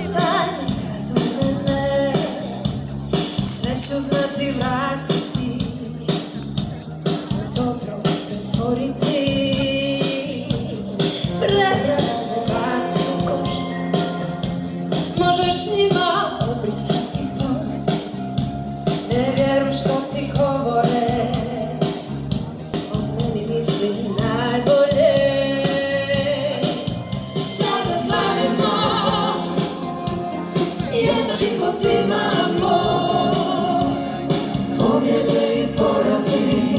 ostane do mene, sve ću znati vratiti, dobro pretvoriti, prebrane baci u koš, možeš njima obrisati pot, ne vjeruj što ti govore, o meni misli najbolje. Sada slavimo, jedan život imamo, pobjede i porazi,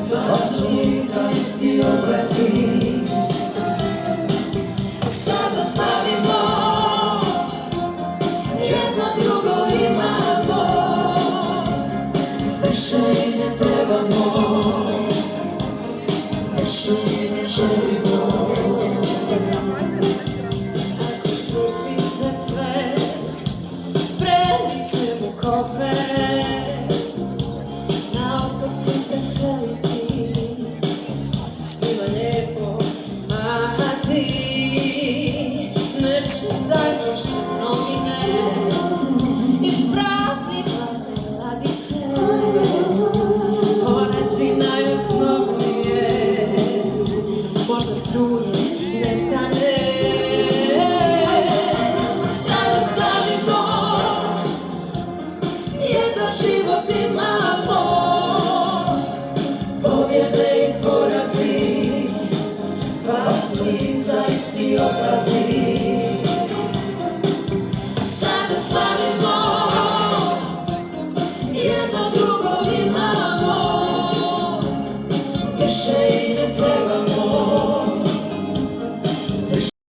dva su lica, isti obrazi. Sada slavimo, jedno drugo imamo, više i ne trebamo, više i ne želimo. Ako sluši se sve, spremit ćemo kofere, na otok se veseliti, svima lijepo mahati, ne čitaj više novine, isprazni prazne ladice, one si najosnovnije, možda struje nestane. Sada slavimo, jedan život imamo, pobjede i porazi, dva su lica, isti obrazi. Sada slavimo,